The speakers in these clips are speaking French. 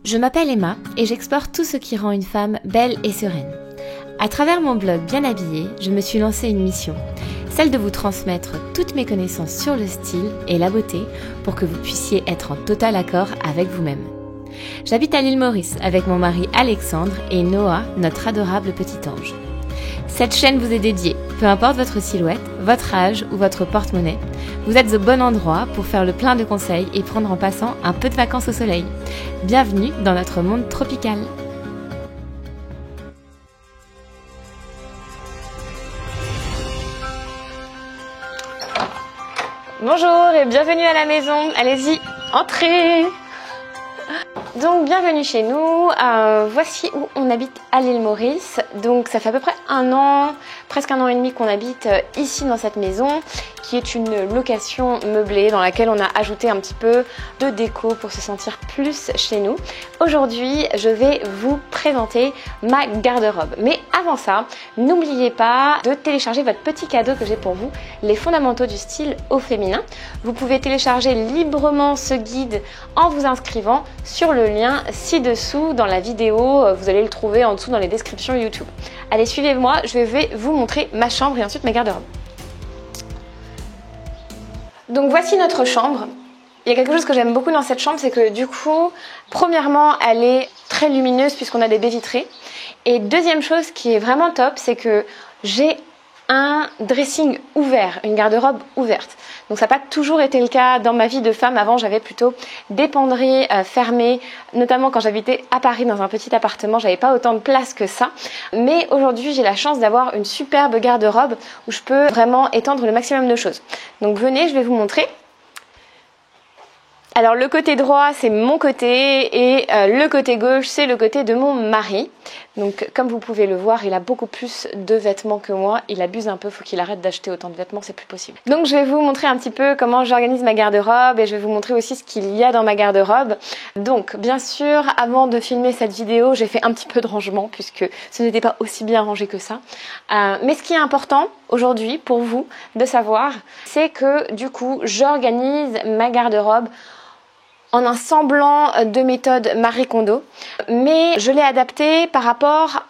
Je m'appelle Emma et j'explore tout ce qui rend une femme belle et sereine. À travers mon blog Bien Habillée, je me suis lancé une mission, celle de vous transmettre toutes mes connaissances sur le style et la beauté pour que vous puissiez être en total accord avec vous-même. J'habite à l'île Maurice avec mon mari Alexandre et Noah, notre adorable petit ange. Cette chaîne vous est dédiée, peu importe votre silhouette, votre âge ou votre porte-monnaie, vous êtes au bon endroit pour faire le plein de conseils et prendre en passant un peu de vacances au soleil. Bienvenue dans notre monde tropical. Bonjour et bienvenue à la maison, allez-y, entrez. Donc bienvenue chez nous, voici où on habite à l'île Maurice. Donc ça fait à peu près un an, presque un an et demi qu'on habite ici dans cette maison qui est une location meublée dans laquelle on a ajouté un petit peu de déco pour se sentir plus chez nous. Aujourd'hui, je vais vous présenter ma garde-robe. Mais avant ça, n'oubliez pas de télécharger votre petit cadeau que j'ai pour vous, les fondamentaux du style au féminin. Vous pouvez télécharger librement ce guide en vous inscrivant sur le lien ci-dessous dans la vidéo. Vous allez le trouver en dessous dans les descriptions YouTube. Allez, suivez-moi, je vais vous montrer ma chambre et ensuite ma garde-robe. Donc voici notre chambre. Il y a quelque chose que j'aime beaucoup dans cette chambre, c'est que du coup, premièrement, elle est très lumineuse puisqu'on a des baies vitrées. Et deuxième chose qui est vraiment top, c'est que j'ai un dressing ouvert, une garde-robe ouverte. Donc ça n'a pas toujours été le cas dans ma vie de femme. Avant, j'avais plutôt des penderies fermées, notamment quand j'habitais à Paris dans un petit appartement, j'avais pas autant de place que ça. Mais aujourd'hui, j'ai la chance d'avoir une superbe garde-robe où je peux vraiment étendre le maximum de choses. Donc venez, je vais vous montrer. Alors le côté droit c'est mon côté et le côté gauche c'est le côté de mon mari. Donc comme vous pouvez le voir, il a beaucoup plus de vêtements que moi, il abuse un peu, faut qu'il arrête d'acheter autant de vêtements, c'est plus possible. Donc je vais vous montrer un petit peu comment j'organise ma garde-robe et je vais vous montrer aussi ce qu'il y a dans ma garde-robe. Donc bien sûr, avant de filmer cette vidéo, j'ai fait un petit peu de rangement puisque ce n'était pas aussi bien rangé que ça. Mais ce qui est important aujourd'hui pour vous de savoir, c'est que du coup j'organise ma garde-robe en un semblant de méthode Marie Kondo, mais je l'ai adapté par rapport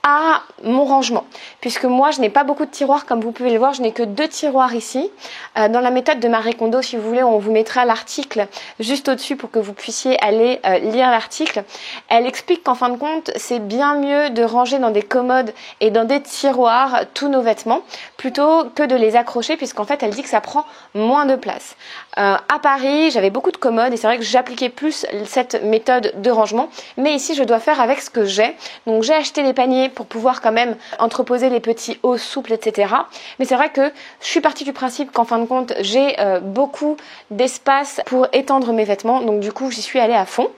à mon rangement, puisque moi je n'ai pas beaucoup de tiroirs comme vous pouvez le voir, je n'ai que 2 tiroirs ici. Dans la méthode de Marie Kondo, si vous voulez, on vous mettra l'article juste au-dessus pour que vous puissiez aller lire l'article. Elle explique qu'en fin de compte, c'est bien mieux de ranger dans des commodes et dans des tiroirs tous nos vêtements, plutôt que de les accrocher, puisqu'en fait elle dit que ça prend moins de place. À Paris, j'avais beaucoup de commodes et c'est vrai que j'appliquais plus cette méthode de rangement, mais ici je dois faire avec ce que j'ai. Donc j'ai acheté des paniers pour pouvoir quand même entreposer les petits hauts souples, etc. Mais c'est vrai que je suis partie du principe qu'en fin de compte, j'ai beaucoup d'espace pour étendre mes vêtements. Donc du coup, j'y suis allée à fond.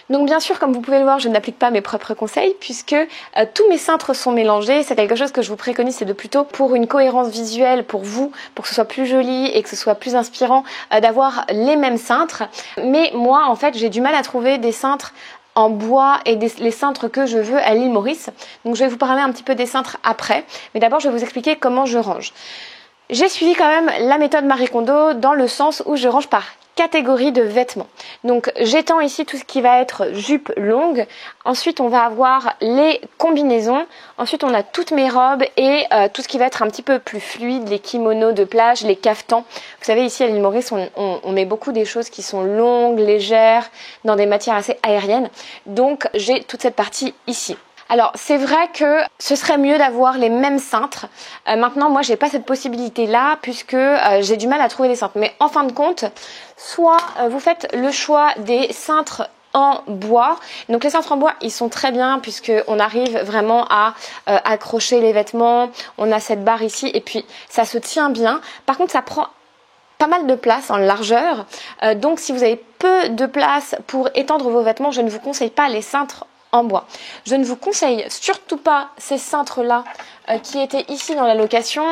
Donc bien sûr, comme vous pouvez le voir, je n'applique pas mes propres conseils puisque tous mes cintres sont mélangés. C'est quelque chose que je vous préconise, c'est de plutôt pour une cohérence visuelle pour vous, pour que ce soit plus joli et que ce soit plus inspirant d'avoir les mêmes cintres. Mais moi, en fait, j'ai du mal à trouver des cintres en bois et les cintres que je veux à l'île Maurice. Donc je vais vous parler un petit peu des cintres après, mais d'abord je vais vous expliquer comment je range. J'ai suivi quand même la méthode Marie Kondo dans le sens où je range par catégorie de vêtements. Donc j'étends ici tout ce qui va être jupe longue, ensuite on va avoir les combinaisons, ensuite on a toutes mes robes et tout ce qui va être un petit peu plus fluide, les kimonos de plage, les caftans. Vous savez ici à l'île Maurice on met beaucoup des choses qui sont longues, légères, dans des matières assez aériennes, donc j'ai toute cette partie ici. Alors c'est vrai que ce serait mieux d'avoir les mêmes cintres. Maintenant moi j'ai pas cette possibilité là puisque j'ai du mal à trouver des cintres. Mais en fin de compte, soit vous faites le choix des cintres en bois. Donc les cintres en bois ils sont très bien puisque on arrive vraiment à accrocher les vêtements. On a cette barre ici et puis ça se tient bien. Par contre ça prend pas mal de place en largeur. Donc si vous avez peu de place pour étendre vos vêtements, je ne vous conseille pas les cintres en bois. Je ne vous conseille surtout pas ces cintres-là qui étaient ici dans la location,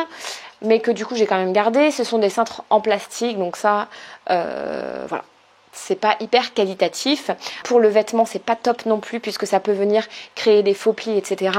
mais que du coup j'ai quand même gardé. Ce sont des cintres en plastique, donc ça, voilà. C'est pas hyper qualitatif. Pour le vêtement, c'est pas top non plus puisque ça peut venir créer des faux plis, etc.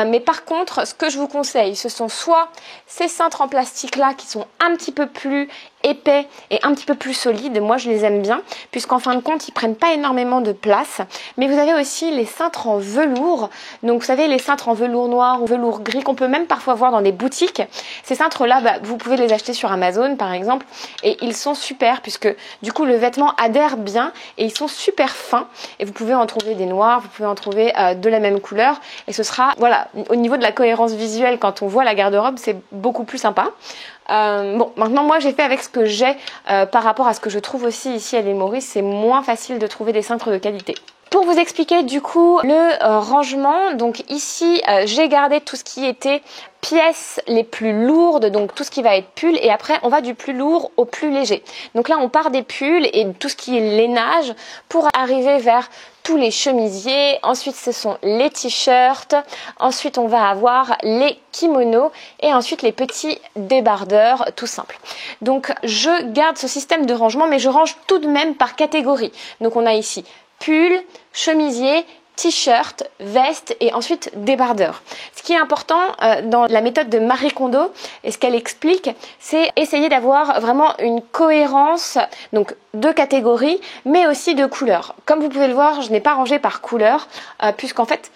Mais par contre, ce que je vous conseille, ce sont soit ces cintres en plastique là qui sont un petit peu plus épais et un petit peu plus solides. Moi, je les aime bien puisqu'en fin de compte, ils prennent pas énormément de place. Mais vous avez aussi les cintres en velours. Donc, vous savez, les cintres en velours noir ou velours gris qu'on peut même parfois voir dans des boutiques. Ces cintres-là, vous pouvez les acheter sur Amazon, par exemple. Et ils sont super puisque, du coup, le vêtement adhère bien et ils sont super fins. Et vous pouvez en trouver des noirs, vous pouvez en trouver de la même couleur. Et ce sera, voilà, au niveau de la cohérence visuelle, quand on voit la garde-robe, c'est beaucoup plus sympa. Bon, maintenant moi j'ai fait avec ce que j'ai par rapport à ce que je trouve aussi ici à l'île Maurice, c'est moins facile de trouver des cintres de qualité. Pour vous expliquer du coup le rangement, donc ici j'ai gardé tout ce qui était pièces les plus lourdes, donc tout ce qui va être pull, et après on va du plus lourd au plus léger. Donc là on part des pulls et tout ce qui est lainage pour arriver vers tous les chemisiers, ensuite ce sont les t-shirts, ensuite on va avoir les kimonos et ensuite les petits débardeurs tout simples. Donc je garde ce système de rangement mais je range tout de même par catégorie. Donc on a ici pull, chemisier, t-shirt, veste et ensuite débardeur. Ce qui est important dans la méthode de Marie Kondo et ce qu'elle explique, c'est essayer d'avoir vraiment une cohérence, donc de catégories, mais aussi de couleurs. Comme vous pouvez le voir, je n'ai pas rangé par couleur, puisqu'en fait,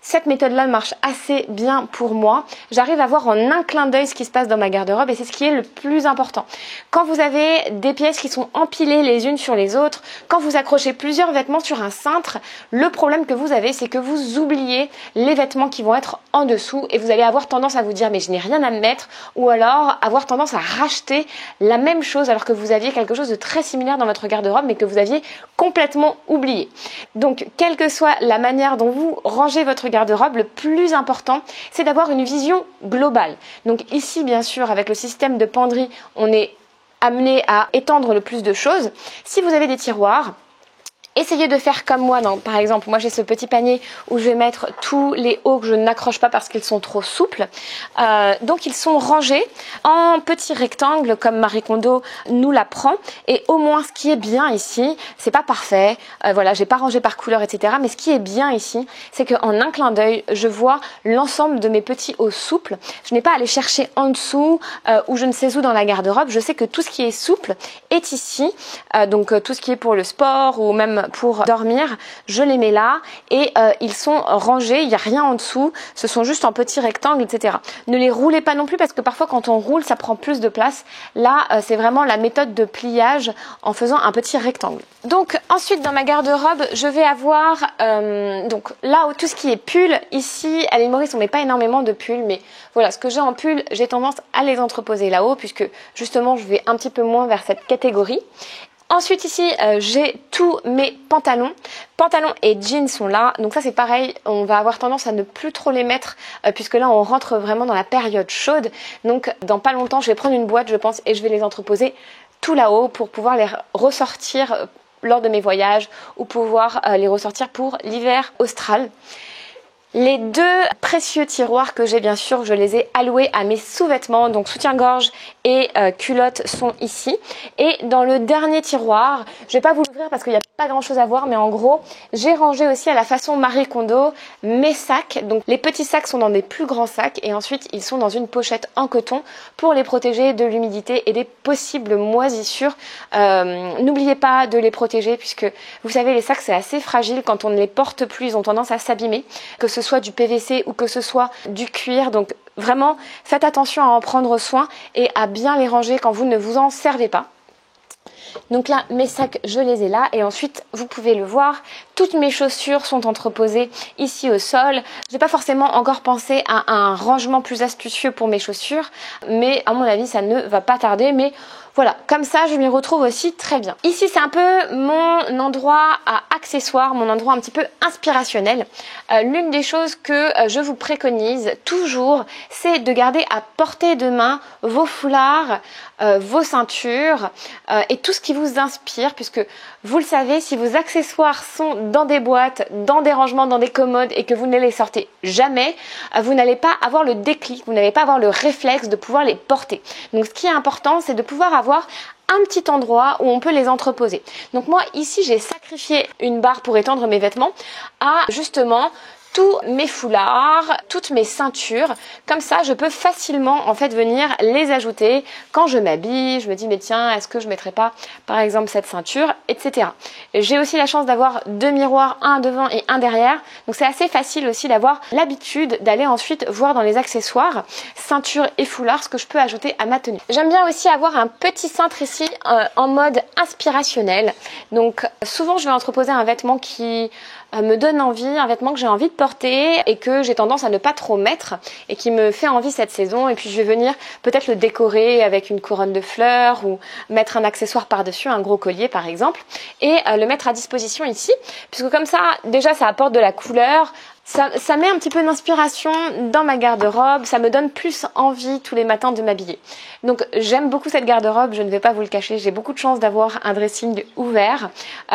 cette méthode-là marche assez bien pour moi. J'arrive à voir en un clin d'œil ce qui se passe dans ma garde-robe et c'est ce qui est le plus important. Quand vous avez des pièces qui sont empilées les unes sur les autres, quand vous accrochez plusieurs vêtements sur un cintre, le problème que vous avez, c'est que vous oubliez les vêtements qui vont être en dessous et vous allez avoir tendance à vous dire mais je n'ai rien à me mettre, ou alors avoir tendance à racheter la même chose alors que vous aviez quelque chose de très similaire dans votre garde-robe mais que vous aviez complètement oublié. Donc quelle que soit la manière dont vous rangez votre garde-robe, le plus important, c'est d'avoir une vision globale. Donc ici, bien sûr, avec le système de penderie, on est amené à étendre le plus de choses. Si vous avez des tiroirs, essayez de faire comme moi. Par exemple, moi j'ai ce petit panier où je vais mettre tous les hauts que je n'accroche pas parce qu'ils sont trop souples. Donc ils sont rangés en petits rectangles comme Marie Kondo nous l'apprend. Et au moins ce qui est bien ici, c'est pas parfait. Voilà, j'ai pas rangé par couleur, etc. Mais ce qui est bien ici, c'est qu'en un clin d'œil, je vois l'ensemble de mes petits hauts souples. Je n'ai pas à aller chercher en dessous ou je ne sais où dans la garde-robe. Je sais que tout ce qui est souple est ici. Donc tout ce qui est pour le sport ou même pour dormir, je les mets là et ils sont rangés, il n'y a rien en dessous, ce sont juste en petits rectangles, etc. Ne les roulez pas non plus parce que parfois quand on roule, ça prend plus de place. Là, c'est vraiment la méthode de pliage en faisant un petit rectangle. Donc ensuite dans ma garde-robe, je vais avoir donc là où tout ce qui est pull, ici à l'île Maurice on met pas énormément de pulls, mais voilà ce que j'ai en pull, j'ai tendance à les entreposer là-haut puisque justement je vais un petit peu moins vers cette catégorie. Ensuite ici, j'ai tous mes pantalons. Pantalons et jeans sont là. Donc ça c'est pareil, on va avoir tendance à ne plus trop les mettre puisque là on rentre vraiment dans la période chaude. Donc dans pas longtemps, je vais prendre une boîte je pense et je vais les entreposer tout là-haut pour pouvoir les ressortir lors de mes voyages ou pouvoir les ressortir pour l'hiver austral. Les deux précieux tiroirs que j'ai, bien sûr, je les ai alloués à mes sous-vêtements, donc soutien-gorge et culottes sont ici. Et dans le dernier tiroir, je vais pas vous l'ouvrir parce qu'il n'y a pas grand chose à voir, mais en gros, j'ai rangé aussi à la façon Marie Kondo mes sacs. Donc les petits sacs sont dans des plus grands sacs et ensuite ils sont dans une pochette en coton pour les protéger de l'humidité et des possibles moisissures. N'oubliez pas de les protéger puisque vous savez, les sacs c'est assez fragile, quand on ne les porte plus, ils ont tendance à s'abîmer, que ce soit du PVC ou que ce soit du cuir. Donc vraiment, faites attention à en prendre soin et à bien les ranger quand vous ne vous en servez pas. Donc là, mes sacs, je les ai là. Et ensuite, vous pouvez le voir, toutes mes chaussures sont entreposées ici au sol. Je n'ai pas forcément encore pensé à un rangement plus astucieux pour mes chaussures. Mais à mon avis, ça ne va pas tarder. Mais voilà, comme ça, je m'y retrouve aussi très bien. Ici, c'est un peu mon endroit à accessoires, mon endroit un petit peu inspirationnel. L'une des choses que je vous préconise toujours, c'est de garder à portée de main vos foulards, vos ceintures et tout ce qui vous inspire, puisque vous le savez, si vos accessoires sont dans des boîtes, dans des rangements, dans des commodes et que vous ne les sortez jamais, vous n'allez pas avoir le déclic, vous n'allez pas avoir le réflexe de pouvoir les porter. Donc ce qui est important, c'est de pouvoir avoir un petit endroit où on peut les entreposer. Donc moi ici j'ai sacrifié une barre pour étendre mes vêtements à justement tous mes foulards, toutes mes ceintures. Comme ça, je peux facilement en fait venir les ajouter quand je m'habille. Je me dis mais tiens, est-ce que je mettrais pas par exemple cette ceinture, etc. J'ai aussi la chance d'avoir 2 miroirs, un devant et un derrière. Donc c'est assez facile aussi d'avoir l'habitude d'aller ensuite voir dans les accessoires, ceinture et foulard, ce que je peux ajouter à ma tenue. J'aime bien aussi avoir un petit cintre ici en mode inspirationnel. Donc souvent je vais entreposer un vêtement qui me donne envie, un vêtement que j'ai envie de porter et que j'ai tendance à ne pas trop mettre et qui me fait envie cette saison, et puis je vais venir peut-être le décorer avec une couronne de fleurs ou mettre un accessoire par-dessus, un gros collier par exemple, et le mettre à disposition ici, puisque comme ça déjà ça apporte de la couleur. Ça met un petit peu d'inspiration dans ma garde-robe, ça me donne plus envie tous les matins de m'habiller. Donc j'aime beaucoup cette garde-robe, je ne vais pas vous le cacher, j'ai beaucoup de chance d'avoir un dressing ouvert.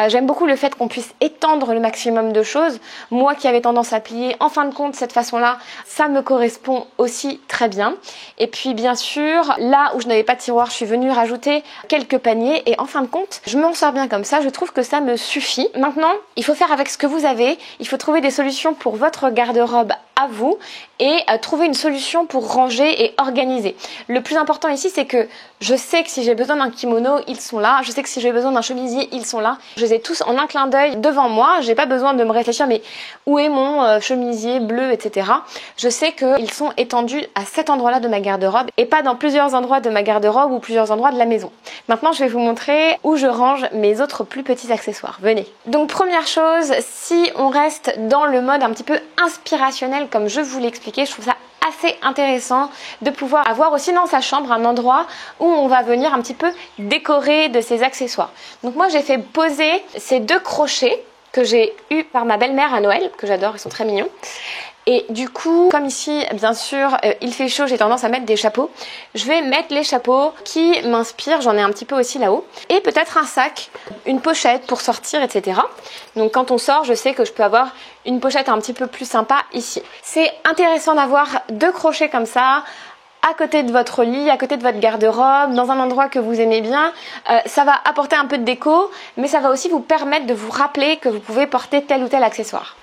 J'aime beaucoup le fait qu'on puisse étendre le maximum de choses. Moi qui avais tendance à plier, en fin de compte, cette façon-là, ça me correspond aussi très bien. Et puis bien sûr, là où je n'avais pas de tiroir, je suis venue rajouter quelques paniers et en fin de compte, je m'en sors bien comme ça, je trouve que ça me suffit. Maintenant, il faut faire avec ce que vous avez, il faut trouver des solutions pour votre garde-robe à vous et trouver une solution pour ranger et organiser. Le plus important ici, c'est que je sais que si j'ai besoin d'un kimono, ils sont là. Je sais que si j'ai besoin d'un chemisier, ils sont là. Je les ai tous en un clin d'œil devant moi. J'ai pas besoin de me réfléchir, mais où est mon chemisier bleu, etc. Je sais qu'ils sont étendus à cet endroit-là de ma garde-robe et pas dans plusieurs endroits de ma garde-robe ou plusieurs endroits de la maison. Maintenant, je vais vous montrer où je range mes autres plus petits accessoires. Venez. Donc, première chose, si on reste dans le mode un petit peu inspirationnel, comme je vous l'ai expliqué, je trouve ça assez intéressant de pouvoir avoir aussi dans sa chambre un endroit où on va venir un petit peu décorer de ses accessoires. Donc moi j'ai fait poser ces 2 crochets que j'ai eu par ma belle-mère à Noël, que j'adore, ils sont très mignons. Et du coup, comme ici, bien sûr, il fait chaud, j'ai tendance à mettre des chapeaux. Je vais mettre les chapeaux qui m'inspirent, j'en ai un petit peu aussi là-haut. Et peut-être un sac, une pochette pour sortir, etc. Donc quand on sort, je sais que je peux avoir une pochette un petit peu plus sympa ici. C'est intéressant d'avoir 2 crochets comme ça, à côté de votre lit, à côté de votre garde-robe, dans un endroit que vous aimez bien. Ça va apporter un peu de déco, mais ça va aussi vous permettre de vous rappeler que vous pouvez porter tel ou tel accessoire.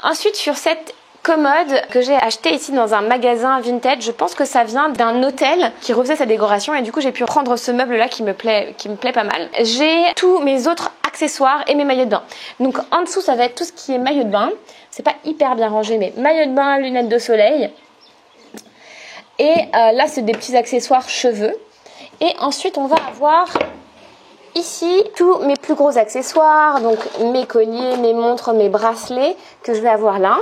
Ensuite, sur cette commode que j'ai achetée ici dans un magasin vintage, je pense que ça vient d'un hôtel qui refaisait sa décoration et du coup j'ai pu prendre ce meuble là qui me plaît pas mal. J'ai tous mes autres accessoires et mes maillots de bain. Donc en dessous ça va être tout ce qui est maillot de bain. C'est pas hyper bien rangé, mais maillot de bain, lunettes de soleil. Et là c'est des petits accessoires cheveux. Et ensuite on va avoir ici tous mes plus gros accessoires, donc mes colliers, mes montres, mes bracelets que je vais avoir là.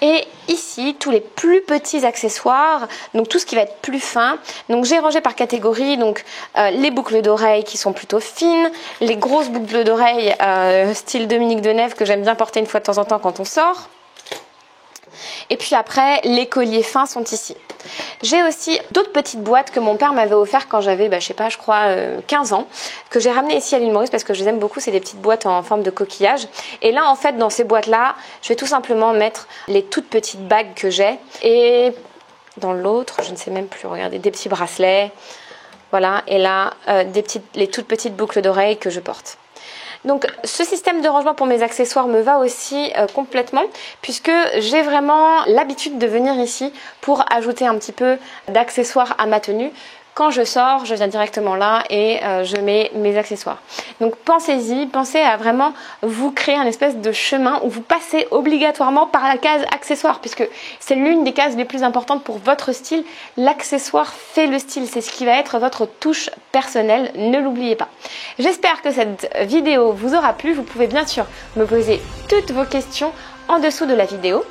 Et ici tous les plus petits accessoires, donc tout ce qui va être plus fin. Donc j'ai rangé par catégorie, donc les boucles d'oreilles qui sont plutôt fines, les grosses boucles d'oreilles style Dominique Denève que j'aime bien porter une fois de temps en temps quand on sort. Et puis après, les colliers fins sont ici. J'ai aussi d'autres petites boîtes que mon père m'avait offert quand j'avais, je sais pas, je crois 15 ans, que j'ai ramené ici à l'île Maurice parce que je les aime beaucoup. C'est des petites boîtes en forme de coquillage. Et là, en fait, dans ces boîtes-là, je vais tout simplement mettre les toutes petites bagues que j'ai. Et dans l'autre, je ne sais même plus, regardez, des petits bracelets. Voilà, et là, les toutes petites boucles d'oreilles que je porte. Donc ce système de rangement pour mes accessoires me va aussi complètement, puisque j'ai vraiment l'habitude de venir ici pour ajouter un petit peu d'accessoires à ma tenue. Quand je sors, je viens directement là et je mets mes accessoires. Donc pensez-y, pensez à vraiment vous créer un espèce de chemin où vous passez obligatoirement par la case accessoires, puisque c'est l'une des cases les plus importantes pour votre style. L'accessoire fait le style, c'est ce qui va être votre touche personnelle, ne l'oubliez pas. J'espère que cette vidéo vous aura plu. Vous pouvez bien sûr me poser toutes vos questions en dessous de la vidéo.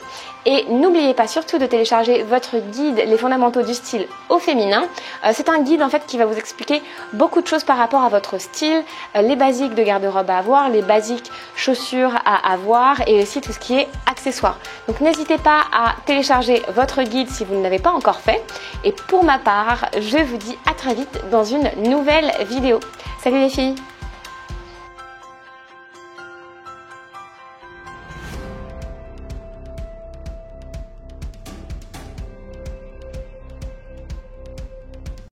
Et n'oubliez pas surtout de télécharger votre guide Les fondamentaux du style au féminin. C'est un guide en fait qui va vous expliquer beaucoup de choses par rapport à votre style, les basiques de garde-robe à avoir, les basiques chaussures à avoir et aussi tout ce qui est accessoires. Donc n'hésitez pas à télécharger votre guide si vous ne l'avez pas encore fait. Et pour ma part, je vous dis à très vite dans une nouvelle vidéo. Salut les filles!